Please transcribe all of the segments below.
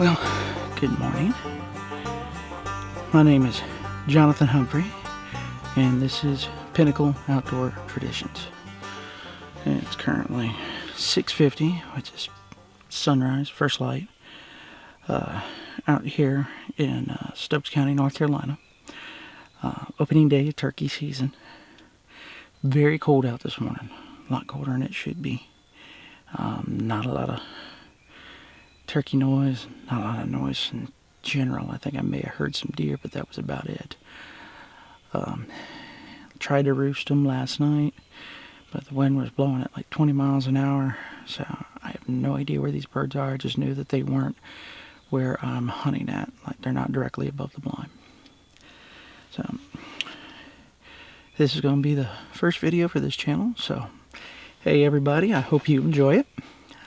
Well, good morning. My name is Jonathan Humphrey, and this is Pinnacle Outdoor Traditions. And it's currently 6:50, which is sunrise, first light, out here in Stokes County, North Carolina. Opening day of turkey season. Very cold out this morning, a lot colder than it should be. Not a lot of turkey noise, not a lot of noise in general. I think I may have heard some deer, but that was about it. Tried to roost them last night, but the wind was blowing at like 20 miles an hour, so I have no idea where these birds are. I just knew that they weren't where I'm hunting at, like they're not directly above the blind. So this is going to be the first video for this channel, so hey everybody, I hope you enjoy it.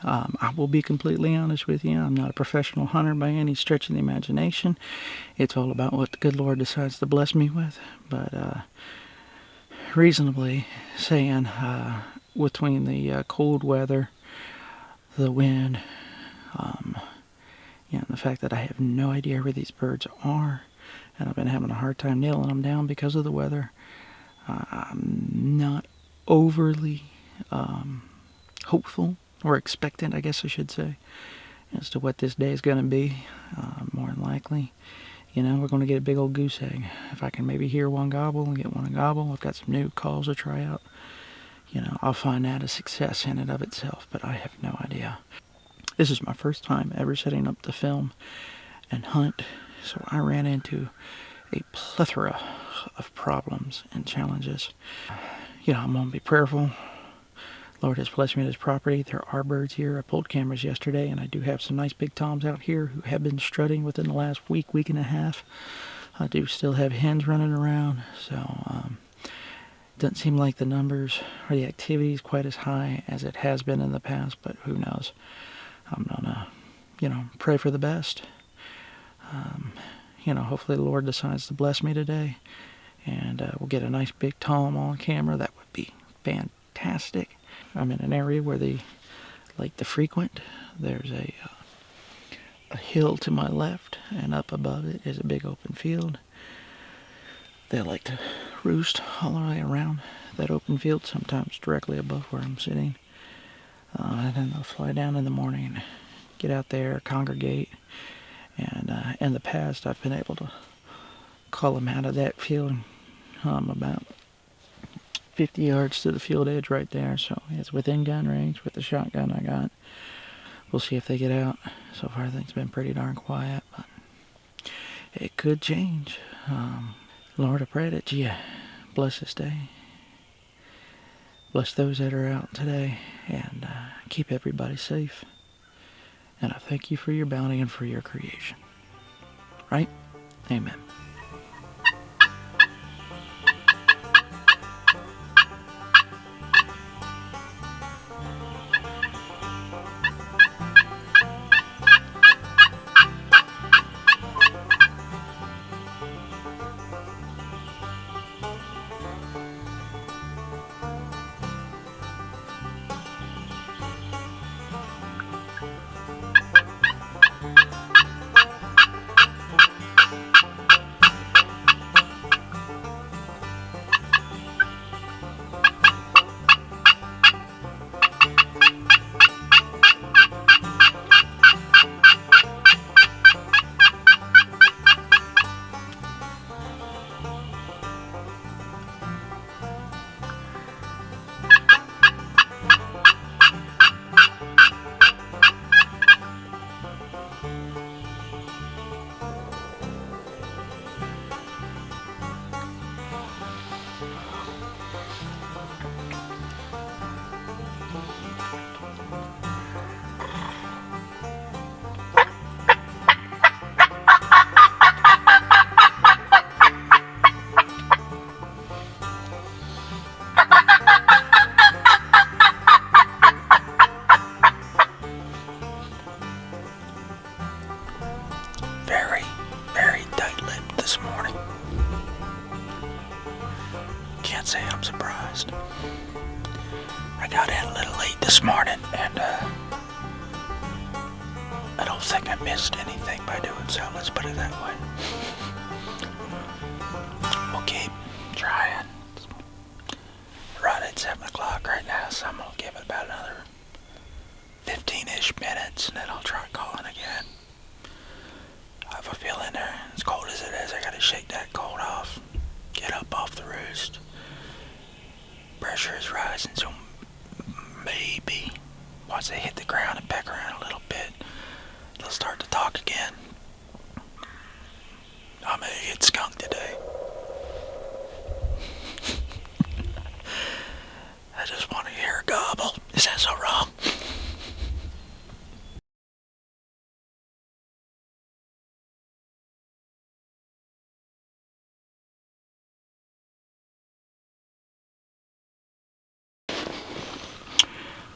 I will be completely honest with you. I'm not a professional hunter by any stretch of the imagination. It's all about what the good Lord decides to bless me with. But reasonably saying, between the cold weather, the wind, and the fact that I have no idea where these birds are, and I've been having a hard time nailing them down because of the weather, I'm not overly hopeful or expectant, I guess I should say, as to what this day is going to be. More than likely, we're going to get a big old goose egg. If I can maybe hear one gobble and get one gobble, I've got some new calls to try out. I'll find that a success in and of itself, but I have no idea. This is my first time ever setting up to film and hunt, so I ran into a plethora of problems and challenges. I'm going to be prayerful. Lord has blessed me with this property. There are birds here. I pulled cameras yesterday, and I do have some nice big toms out here who have been strutting within the last week and a half. I do still have hens running around, so doesn't seem like the numbers or the activity is quite as high as it has been in the past, but who knows. I'm gonna, pray for the best. Hopefully the Lord decides to bless me today, and we'll get a nice big tom on camera. That would be fantastic. I'm in an area where they like to frequent. There's a hill to my left, and up above it is a big open field. They like to roost all the way around that open field, sometimes directly above where I'm sitting. And then they'll fly down in the morning, get out there, congregate. And in the past, I've been able to call them out of that field about 50 yards to the field edge right there, so it's within gun range with the shotgun I got. We'll see if they get out. So far things have been pretty darn quiet, but it could change. Lord, I pray that you bless this day, bless those that are out today, and keep everybody safe. And I thank you for your bounty and for your creation. Right? Amen. Can't say I'm surprised. I got in a little late this morning, and I don't don't think I missed anything by doing so, let's put it that way. We'll keep trying. Right at 7 o'clock right now, so I'm going to give it about another 15-ish minutes, and then I'll try calling again. I have a feeling there, as cold as it is, I gotta shake that cold off. Get up off the roost. Pressure is rising, so maybe once they hit the ground and peck around a little bit, they'll start to talk again. I may get skunked today. I just want to hear a gobble. Is that so wrong?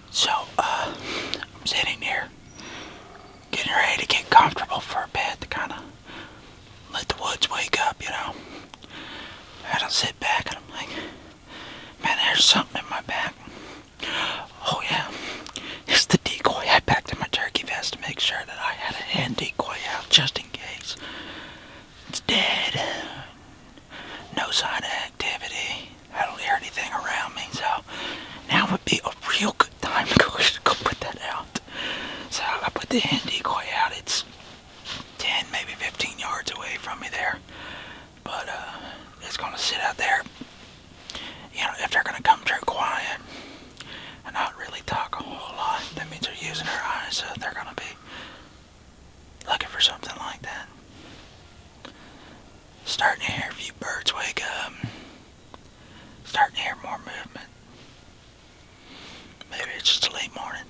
So, I'm sitting here, getting ready to get comfortable for a bit to kind of let the woods wake up, you know. And I'll sit back and I'm like, man, there's something in my back. Oh yeah, it's the decoy I packed in my turkey vest to make sure that I had a hand decoy out just in case. It's dead. No sign of activity. I don't hear anything around me, so now would be a real good time to go put that out. So I put the hand decoy out. It's 10, maybe 15 yards away from me there. But it's gonna sit out there. You know, if they're gonna come through quiet and not really talk a whole lot, that means they're using their eyes, so they're gonna be looking for something like that. Starting to hear a few birds wake up. Starting to hear more movement. Maybe it's just a late morning.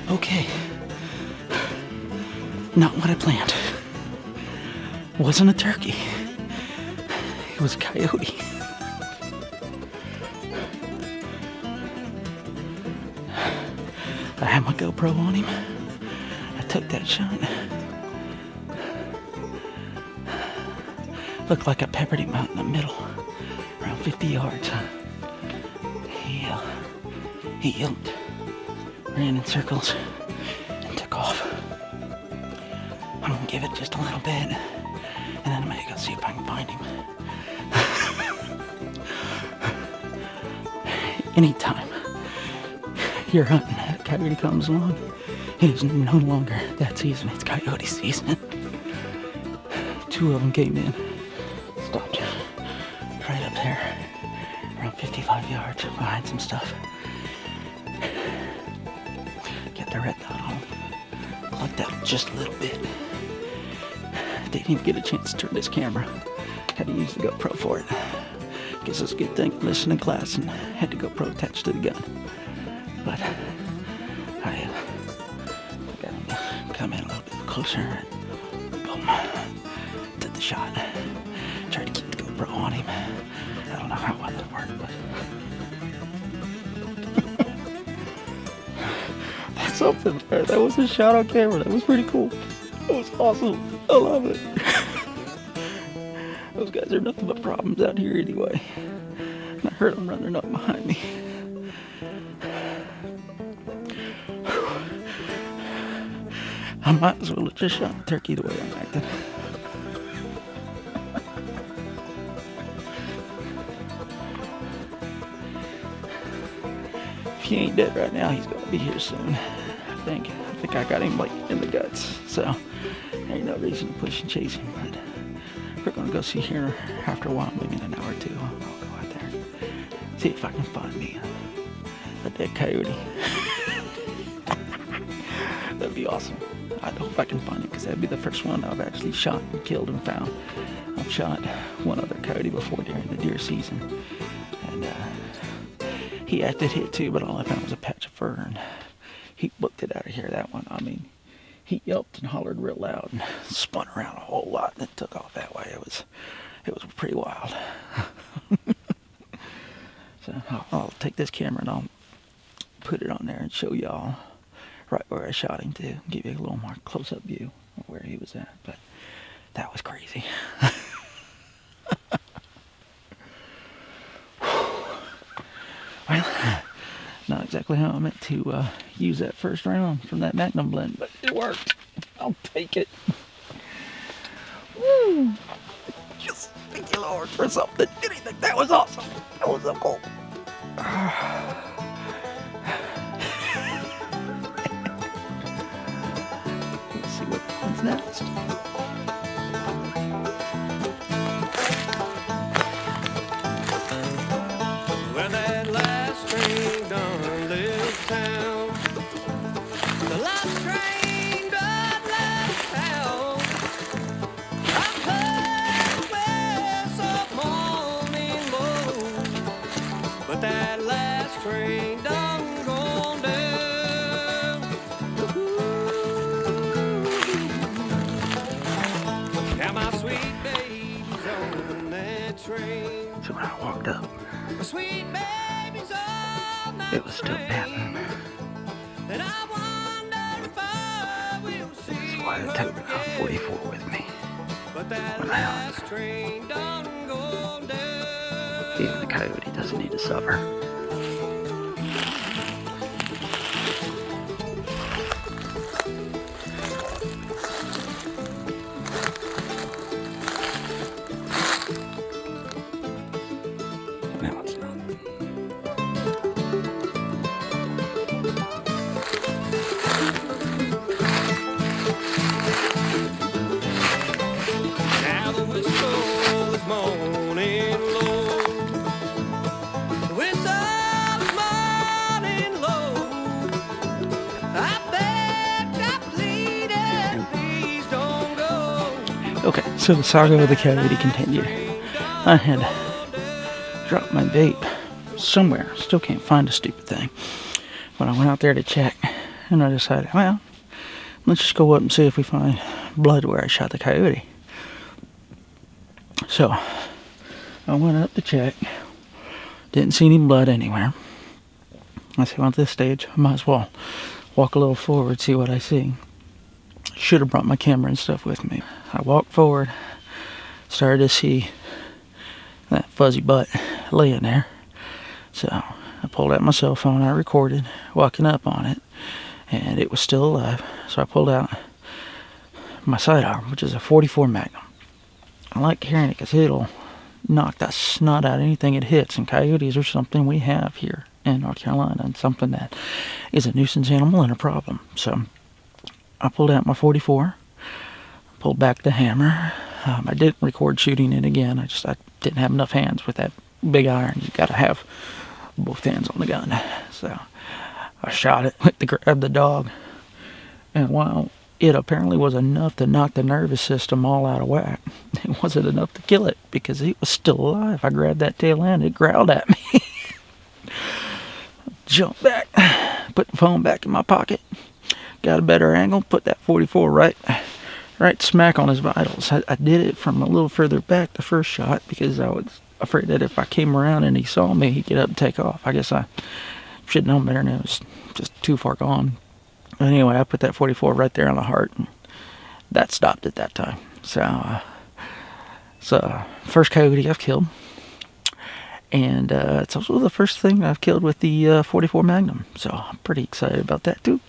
Okay. Not what I planned. It wasn't a turkey. It was a coyote. I had my GoPro on him. I took that shot. Looked like I peppered him out in the middle, around 50 yards. He yelped, ran in circles, and took off. I'm gonna give it just a little bit, and then I'm gonna go see if I can find him. Anytime you're hunting and a coyote comes along, it is no longer that season, it's coyote season. Two of them came in, stopped right up there, around 55 yards behind some stuff. Get the red dot on, clucked out just a little bit. Didn't even get a chance to turn this camera. Had to use the GoPro for it. Guess it's a good thing I listened in class and had the GoPro attached to the gun. But I got him to come in a little bit closer and boom, did the shot. Tried to keep the GoPro on him. I don't know how well that worked, but that's something there. That was a shot on camera. That was pretty cool. That was awesome. I love it. Those guys are nothing but problems out here anyway. And I heard them running up behind me. I might as well have just shot the turkey the way I'm acting. If he ain't dead right now, he's gonna be here soon. I think I got him like in the guts, so there ain't no reason to push and chase him. But we're gonna go see here after a while, maybe in an hour or two. I'll go out there, see if I can find me a dead coyote. That'd be awesome. I hope I can find it, because that'd be the first one I've actually shot and killed and found. I've shot one other coyote before during the deer season, and he acted hit too, but all I found was a patch of fur, and he booked it out of here. That one, I mean, he yelped and hollered real loud and spun around a whole lot and then took off that way. It was pretty wild. So I'll take this camera and I'll put it on there and show y'all right where I shot him to give you a little more close-up view of where he was at. But that was crazy. Well, not exactly how I meant to use that first round from that Magnum blend, but it worked. I'll take it. Woo! Just thank you, Lord, for something. Anything. That was awesome. That was so cool. Let's see what comes next. Well, that last train done left town. The last train done left town. I heard whistle morning low, but that last train done gone down. Now my sweet baby's on that train. So when I walked up, My sweet baby's on that it was still train. dapping. And I wonder if I will see That's why I her took the again. 44 with me. But that when I last train done gone down. Even the coyote doesn't need to suffer. Now it's done. Now the whistle is moaning low. The whistle is moaning low. I begged, I pleaded, please don't go. Okay, so the saga of the coyote continued. I had dropped my vape somewhere. Still can't find the stupid thing. But I went out there to check, and I decided, well, let's just go up and see if we find blood where I shot the coyote. So I went up to check. Didn't see any blood anywhere. I said, well, at this stage, I might as well walk a little forward, see what I see. Should have brought my camera and stuff with me. I walked forward, started to see that fuzzy butt laying there. So I pulled out my cell phone, I recorded, walking up on it, and it was still alive. So I pulled out my sidearm, which is a 44 Magnum. I like carrying it because it'll knock that snot out of anything it hits, and coyotes are something we have here in North Carolina, and something that is a nuisance animal and a problem. So I pulled out my 44, pulled back the hammer. I didn't record shooting it again. I didn't have enough hands with that big iron. You got to have both hands on the gun. So I shot it, went to grab the dog, and while it apparently was enough to knock the nervous system all out of whack, it wasn't enough to kill it because it was still alive. I grabbed that tail end, it growled at me. Jumped back, put the phone back in my pocket, got a better angle, put that 44 right smack on his vitals. I did it from a little further back the first shot because I was afraid that if I came around and he saw me, he'd get up and take off. I guess I should have known better, and it was just too far gone. But anyway, I put that 44 right there on the heart, and that stopped at that time. So It's first coyote I've killed. And it's also the first thing I've killed with the 44 Magnum. So I'm pretty excited about that too.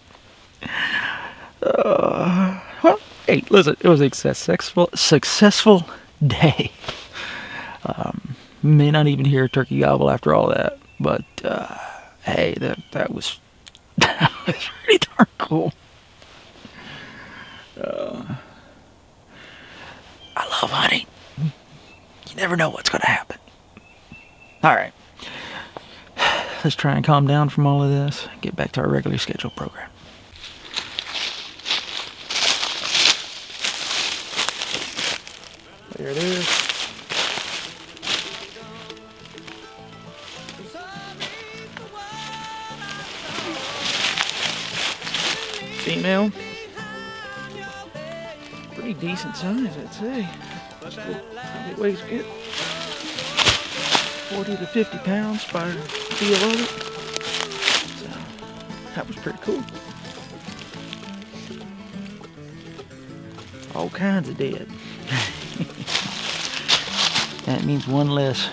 Well, hey, listen, it was a successful day. May not even hear a turkey gobble after all that, but hey, that was that was pretty darn cool. I love hunting. You never know what's gonna happen. All right, let's try and calm down from all of this. Get back to our regularly scheduled program. There it is. Female. Pretty decent size, I'd say. It weighs good. 40 to 50 pounds by feel of it. So, that was pretty cool. All kinds of dead. That means one less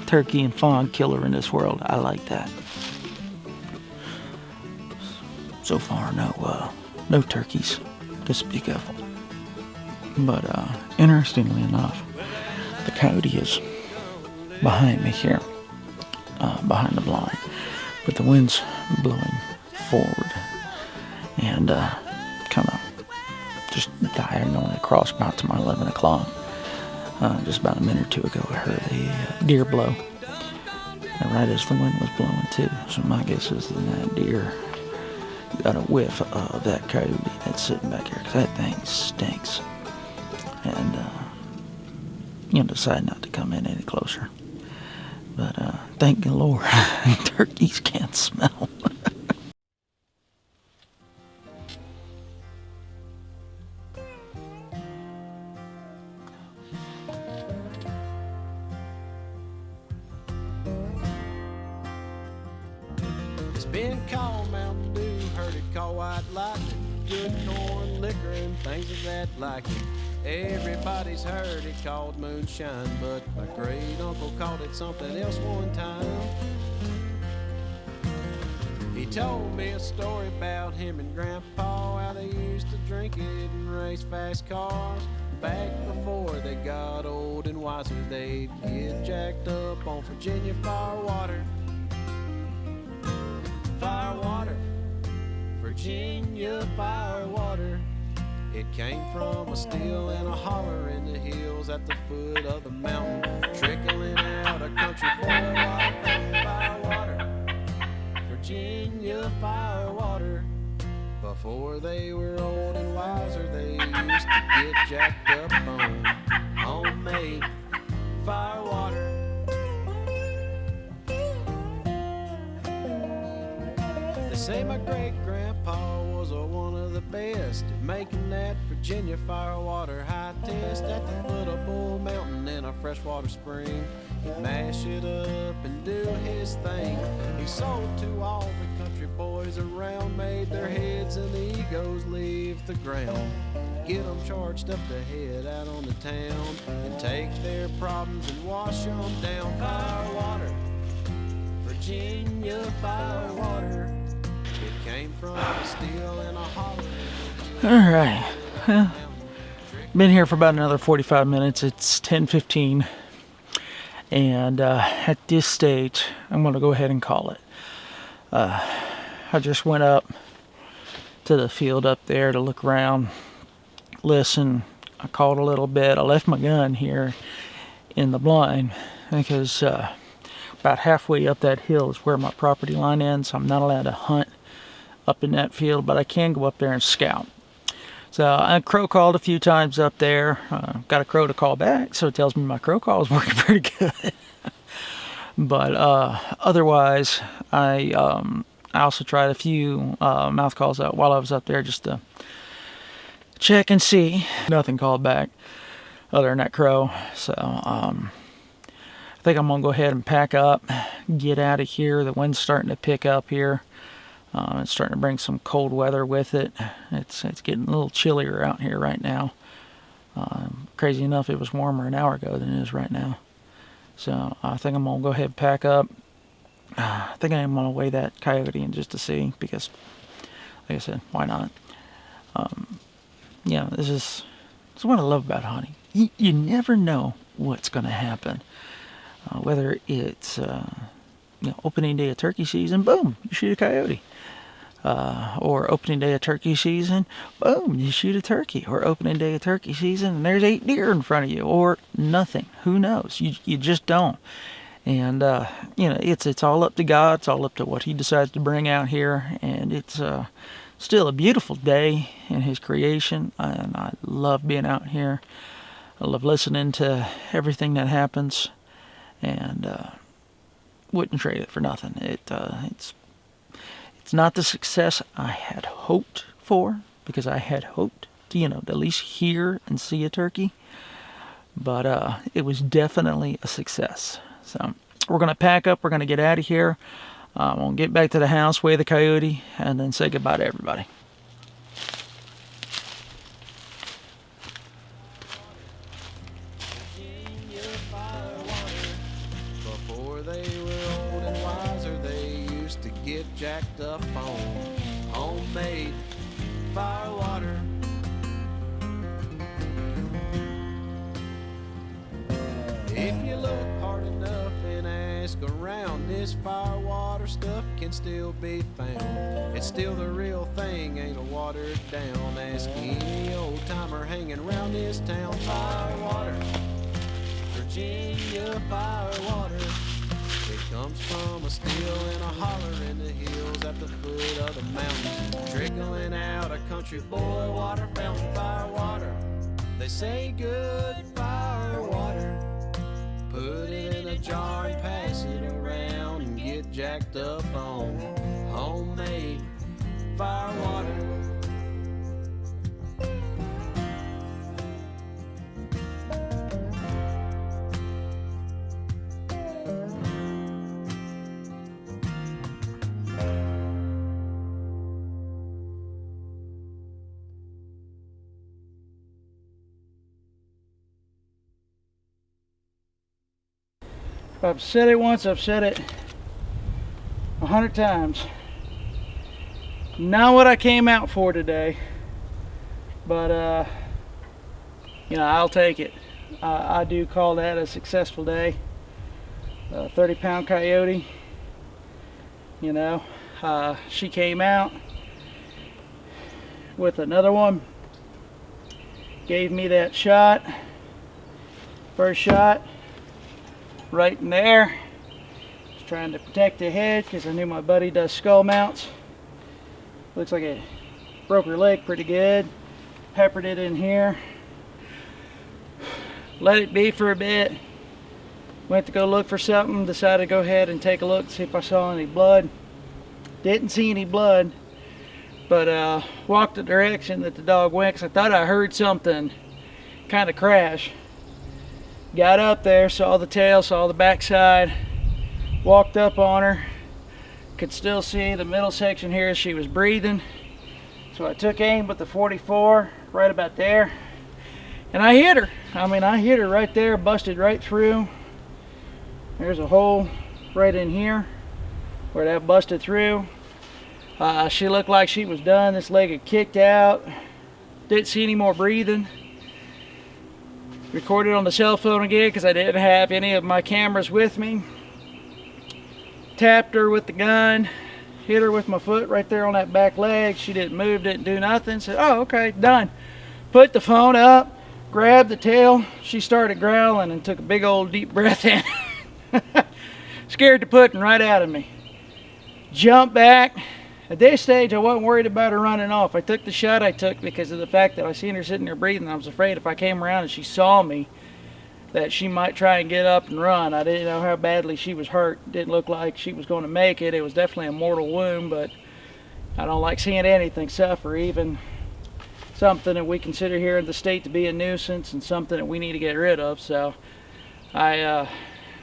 turkey and fawn killer in this world. I like that. So far, no turkeys to speak of. But interestingly enough, the coyote is behind me here, behind the blind, but the wind's blowing forward and kind of just diagonally across about to my 11 o'clock. Just about a minute or two ago, I heard a deer blow, and right as the wind was blowing too. So my guess is that deer got a whiff of that coyote that's sitting back here, because that thing stinks, and decide not to come in any closer. But thank the Lord, turkeys can't smell. It's been called Mountain Dew, heard it called White Lightning, good corn, liquor, and things of that like it. Everybody's heard it called moonshine, but my great uncle called it something else one time. He told me a story about him and Grandpa, how they used to drink it and race fast cars. Back before they got old and wiser, they'd get jacked up on Virginia firewater. Firewater, Virginia firewater. It came from a still and a holler in the hills at the foot of the mountain, trickling out a country boy water from firewater. Virginia firewater. Before they were old and wiser, they used to get jacked up on homemade firewater. They say my great-grandpa was one of the best at making that Virginia firewater high test at the foot of Bull Mountain in a freshwater spring. He'd mash it up and do his thing. He sold to all the country boys around, made their heads and the egos leave the ground. Get them charged up to head out on the town and take their problems and wash them down. Firewater, Virginia firewater. It came from a steel and a holler. All right. Well, been here for about another 45 minutes. It's 10:15, and at this stage, I'm going to go ahead and call it. I just went up to the field up there to look around, listen. I called a little bit. I left my gun here in the blind because about halfway up that hill is where my property line ends. I'm not allowed to hunt up in that field, but I can go up there and scout. So I crow called a few times up there. Got a crow to call back, so it tells me my crow call is working pretty good. But otherwise, I also tried a few mouth calls out while I was up there just to check and see. Nothing called back other than that crow. So I think I'm gonna go ahead and pack up, get out of here. The wind's starting to pick up here. It's starting to bring some cold weather with it. It's getting a little chillier out here right now. Crazy enough, it was warmer an hour ago than it is right now. So I think I'm going to go ahead and pack up. I think I'm going to weigh that coyote in just to see, because, like I said, why not? This is what I love about hunting. You never know what's going to happen. Whether it's opening day of turkey season, boom, you shoot a coyote. Or opening day of turkey season, boom, you shoot a turkey. Or opening day of turkey season, and there's 8 deer in front of you, or nothing. Who knows? You just don't. And it's all up to God. It's all up to what He decides to bring out here, and it's still a beautiful day in His creation, and I love being out here. I love listening to everything that happens, and wouldn't trade it for nothing. It's not the success I had hoped for, because I had hoped to, at least hear and see a turkey. But it was definitely a success. So we're going to pack up. We're going to get out of here. I'm going to get back to the house, weigh the coyote, and then say goodbye to everybody. Before they were old and wiser, they used to get jacked up on homemade fire water. If you look hard enough and ask around, this fire water stuff can still be found. It's still the real thing, ain't a watered down. Ask any old timer hanging around this town. Fire water, Virginia fire water. It comes from a still and a holler in the hills at the foot of the mountains, trickling out a country boy water fountain. Fire water, they say good fire water. Put it in a jar and pass it around and get jacked up on homemade fire water. I've said it once, I've said it 100 times. Not what I came out for today, but I'll take it. I do call that a successful day. 30-pound coyote. She came out with another one, gave me that shot, first shot. Right in there. Just trying to protect the head because I knew my buddy does skull mounts. Looks like it broke her leg pretty good. Peppered it in here. Let it be for a bit. Went to go look for something. Decided to go ahead and take a look to see if I saw any blood. Didn't see any blood. But walked the direction that the dog went because I thought I heard something kind of crash. Got up there, saw the tail, saw the backside, walked up on her. Could still see the middle section here as she was breathing. So I took aim with the 44 right about there. And I hit her. I hit her right there, busted right through. There's a hole right in here where that busted through. She looked like she was done. This leg had kicked out. Didn't see any more breathing. Recorded on the cell phone again because I didn't have any of my cameras with me. Tapped her with the gun. Hit her with my foot right there on that back leg. She didn't move, didn't do nothing. Said, oh, okay, done. Put the phone up, grabbed the tail. She started growling and took a big old deep breath in. Scared the pudding right out of me. Jumped back. At this stage, I wasn't worried about her running off. I took the shot I took because of the fact that I seen her sitting there breathing. I was afraid if I came around and she saw me, that she might try and get up and run. I didn't know how badly she was hurt. Didn't look like she was going to make it. It was definitely a mortal wound, but I don't like seeing anything suffer, even something that we consider here in the state to be a nuisance and something that we need to get rid of. So I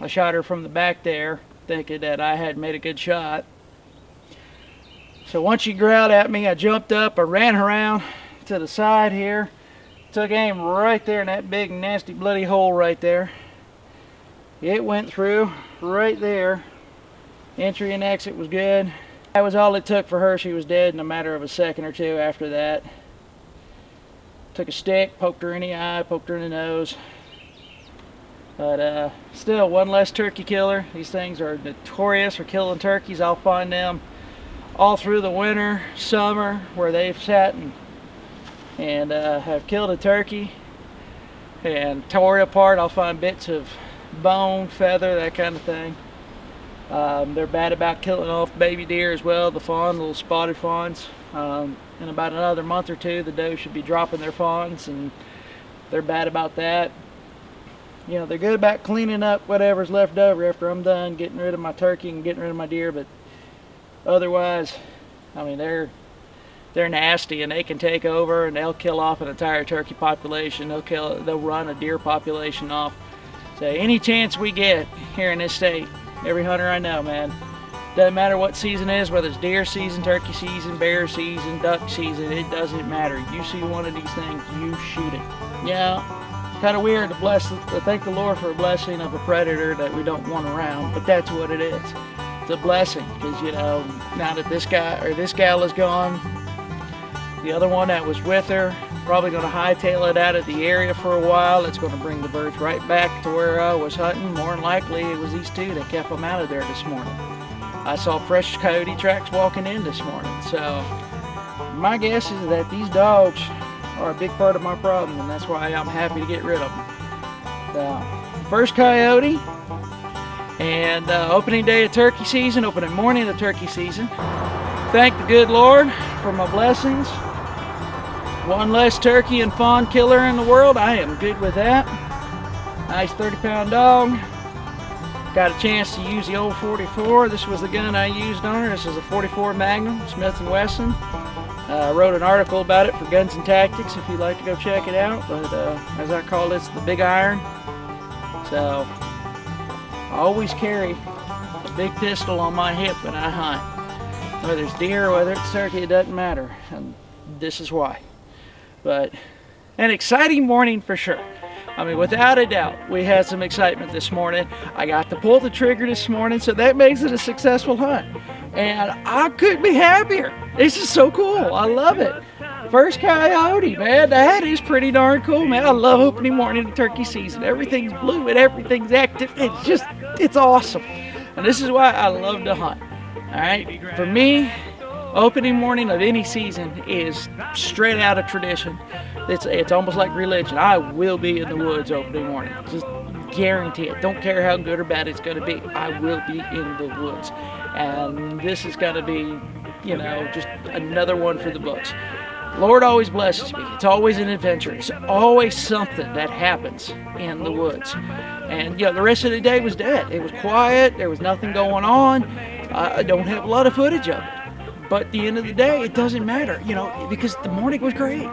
shot her from the back there, thinking that I had made a good shot. So once she growled at me, I jumped up, I ran around to the side here, took aim right there in that big nasty bloody hole right there. It went through right there. Entry and exit was good. That was all it took for her. She was dead in a matter of a second or two after that. Took a stick, poked her in the eye, poked her in the nose. But still, one less turkey killer. These things are notorious for killing turkeys. I'll find them all through the winter, summer, where they've sat and have killed a turkey and tore it apart. I'll find bits of bone, feather, that kind of thing. They're bad about killing off baby deer as well, the fawn, little spotted fawns. In about another month or two, the doe should be dropping their fawns, and they're bad about that. You know, they're good about cleaning up whatever's left over after I'm done getting rid of my turkey and getting rid of my deer, but otherwise, I mean, they're nasty, and they can take over and they'll kill off an entire turkey population. They'll run a deer population off. So any chance we get here in this state, every hunter I know, man, doesn't matter what season it is, whether it's deer season, turkey season, bear season, duck season, it doesn't matter. You see one of these things, you shoot it. Yeah, kind of weird to thank the Lord for a blessing of a predator that we don't want around, but that's what it is. It's a blessing, because, you know, now that this guy or this gal is gone, the other one that was with her, probably going to hightail it out of the area for a while. It's going to bring the birds right back to where I was hunting. More than likely, it was these two that kept them out of there this morning. I saw fresh coyote tracks walking in this morning. So my guess is that these dogs are a big part of my problem, and that's why I'm happy to get rid of them. So, first coyote, and opening day of turkey season, opening morning of turkey season. Thank the good Lord for my blessings. One less turkey and fawn killer in the world. I am good with that. Nice 30-pound dog. Got a chance to use the old 44. This was the gun I used on her. This is a 44 Magnum, Smith & Wesson. I wrote an article about it for Guns and Tactics if you'd like to go check it out. But as I call it, it's the big iron. So I always carry a big pistol on my hip when I hunt. Whether it's deer or whether it's turkey, it doesn't matter. And this is why. But an exciting morning for sure. I mean, without a doubt, we had some excitement this morning. I got to pull the trigger this morning, so that makes it a successful hunt. And I couldn't be happier. This is so cool. I love it. First coyote, man. That is pretty darn cool, man. I love opening morning of turkey season. Everything's blue and everything's active. It's awesome. And this is why I love to hunt. All right? For me, opening morning of any season is straight out of tradition. It's almost like religion. I will be in the woods opening morning. Just guarantee it. Don't care how good or bad it's going to be. I will be in the woods. And this is going to be, you know, just another one for the books. Lord always blesses me. It's always an adventure. It's always something that happens in the woods. And, you know, the rest of the day was dead. It was quiet. There was nothing going on. I don't have a lot of footage of it. But at the end of the day, it doesn't matter, you know, because the morning was great.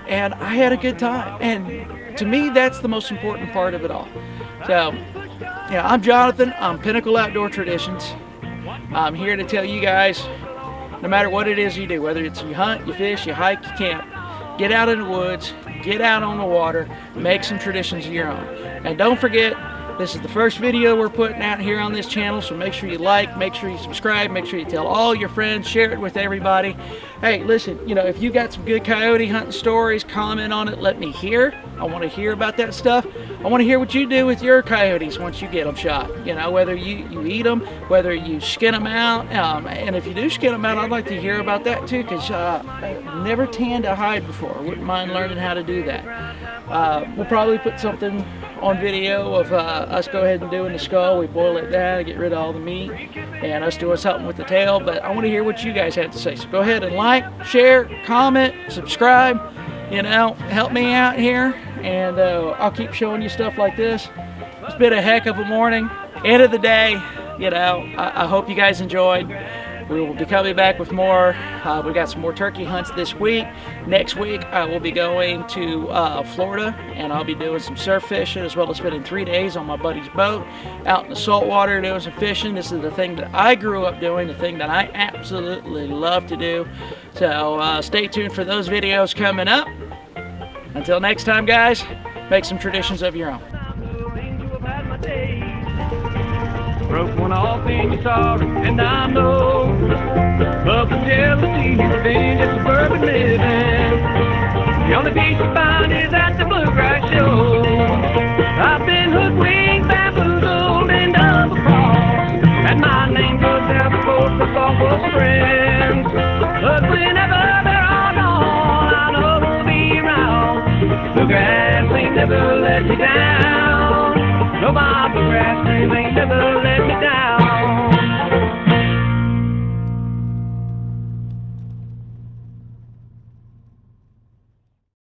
And I had a good time. And to me, that's the most important part of it all. So, yeah, I'm Jonathan. I'm Pinnacle Outdoor Traditions. I'm here to tell you guys, no matter what it is you do, whether it's you hunt, you fish, you hike, you camp, get out in the woods, get out on the water, make some traditions of your own. And don't forget, this is the first video we're putting out here on this channel, so make sure you like, make sure you subscribe, make sure you tell all your friends, share it with everybody. Hey, listen, you know, if you got some good coyote hunting stories, comment on it, let me hear. I want to hear about that stuff. I want to hear what you do with your coyotes once you get them shot. You know, whether you eat them, whether you skin them out. And if you do skin them out, I'd like to hear about that too, because I've never tanned a hide before. I wouldn't mind learning how to do that. We'll probably put something on video of us go ahead and doing the skull. We boil it down, get rid of all the meat, and us doing something with the tail. But I want to hear what you guys have to say. So go ahead and like, share, comment, subscribe. You know, help me out here, and I'll keep showing you stuff like this. It's been a heck of a morning. End of the day, you know, I hope you guys enjoyed. We will be coming back with more. We got some more turkey hunts this week. Next week, I will be going to Florida, and I'll be doing some surf fishing, as well as spending 3 days on my buddy's boat out in the saltwater doing some fishing. This is the thing that I grew up doing, the thing that I absolutely love to do. So stay tuned for those videos coming up. Until next time, guys, make some traditions of your own. Broke one off and you're sorry, and I know. But the jealousy and revenge is suburban living. The only peace you find is at the bluegrass show. I've been hoodwinked, bamboozled, and double-crossed, and my name goes down before the song was friends. But whenever they're all gone, I know we'll be around. Bluegrass ain't never let me down. No, my bluegrass dream ain't never let me down.